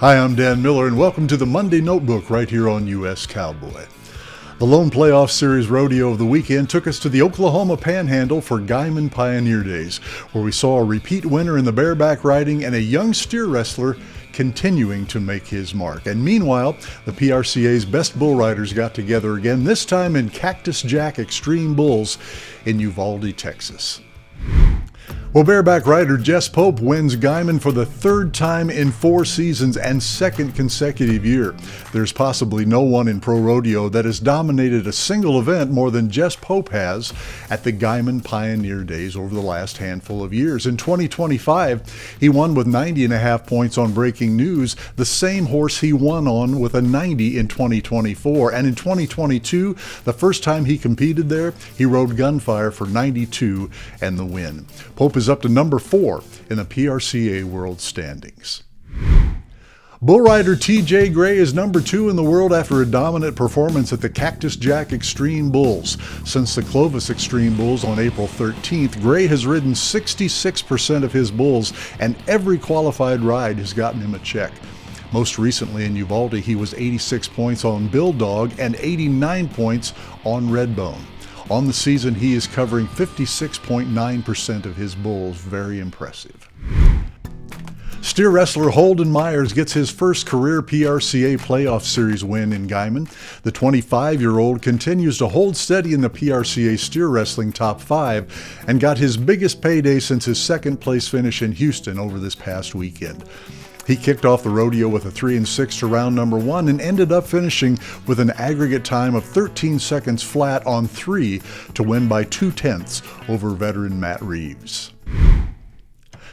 Hi, I'm Dan Miller, and welcome to the Monday Notebook right here on US Cowboy. The lone Playoff Series Rodeo of the weekend took us to the Oklahoma Panhandle for Guymon Pioneer Days, where we saw a repeat winner in the bareback riding and a young steer wrestler continuing to make his mark. And meanwhile, the PRCA's best bull riders got together again, this time in Cactus Jack Xtreme Bulls in Uvalde, Texas. Well, bareback rider Jess wins Guymon for the third time in 4 seasons and second consecutive year. There's possibly no one in pro rodeo that has dominated a single event more than Jess has at the Guymon Pioneer Days over the last handful of years. In 2025, he won with 90.5 points on Breaking News, the same horse he won on with a 90 in 2024. And in 2022, the first time he competed there, he rode Gunfire for 92 and the win. Is up to number 4 in the PRCA world standings. Bull rider TJ Gray is number 2 in the world after a dominant performance at the Cactus Jack Xtreme Bulls. Since the Clovis Xtreme Bulls on April 13th, Gray has ridden 66% of his bulls, and every qualified ride has gotten him a check. Most recently in Uvalde, he was 86 points on Bill Dog and 89 points on Redbone. On the season, he is covering 56.9% of his bulls. Very impressive. Steer wrestler Holden Myers gets his first career PRCA Playoff Series win in Guymon. The 25-year-old continues to hold steady in the PRCA steer wrestling top 5 and got his biggest payday since his second-place finish in Houston over this past weekend. He kicked off the rodeo with a 3-6 to round number 1 and ended up finishing with an aggregate time of 13 seconds flat on 3 to win by 2/10 over veteran Matt Reeves.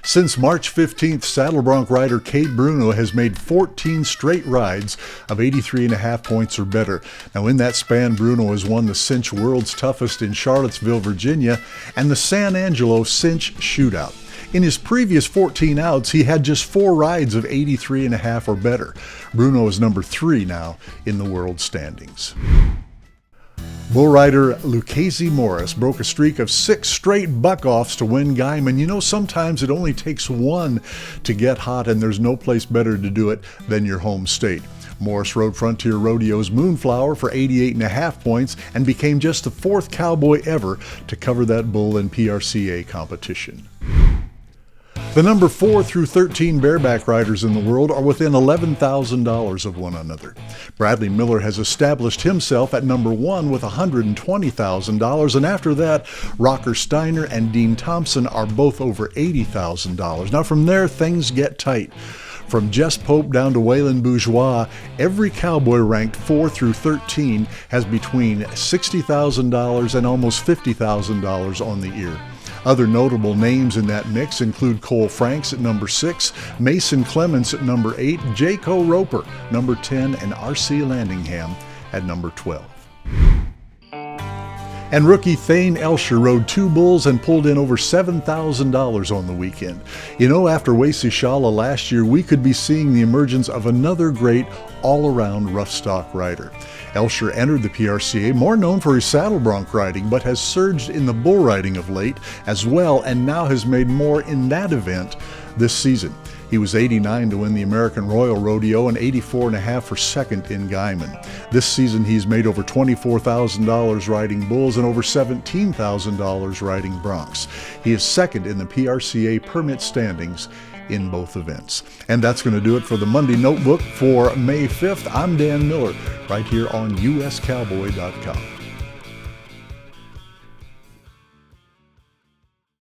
Since March 15th, saddle bronc rider Kate Bruno has made 14 straight rides of 83.5 points or better. Now in that span, Bruno has won the Cinch World's Toughest in Charlottesville, Virginia, and the San Angelo Cinch Shootout. In his previous 14 outs, he had just 4 rides of 83.5 or better. Bruno is number 3 now in the world standings. Bull rider Lucchese Morris broke a streak of 6 straight buck-offs to win Guymon. You know, sometimes it only takes one to get hot, and there's no place better to do it than your home state. Morris rode Frontier Rodeo's Moonflower for 88.5 points and became just the 4th cowboy ever to cover that bull in PRCA competition. The number 4 through 13 bareback riders in the world are within $11,000 of one another. Bradley Miller has established himself at number 1 with $120,000, and after that, Rocker Steiner and Dean Thompson are both over $80,000. Now from there, things get tight. From Jess down to Waylon Bourgeois, every cowboy ranked 4 through 13 has between $60,000 and almost $50,000 on the ear. Other notable names in that mix include Cole Franks at number 6, Mason Clements at number 8, Jaco Roper, number 10, and R.C. Landingham at number 12. And rookie Thane Elsher rode 2 bulls and pulled in over $7,000 on the weekend. You know, after Wacy Shala last year, we could be seeing the emergence of another great all-around rough stock rider. Elsher entered the PRCA, more known for his saddle bronc riding, but has surged in the bull riding of late as well, and now has made more in that event this season. He was 89 to win the American Royal Rodeo and 84.5 for second in Guymon. This season he's made over $24,000 riding bulls and over $17,000 riding broncs. He is second in the PRCA permit standings in both events. And that's going to do it for the Monday Notebook for May 5th. I'm Dan Miller, right here on USCowboy.com.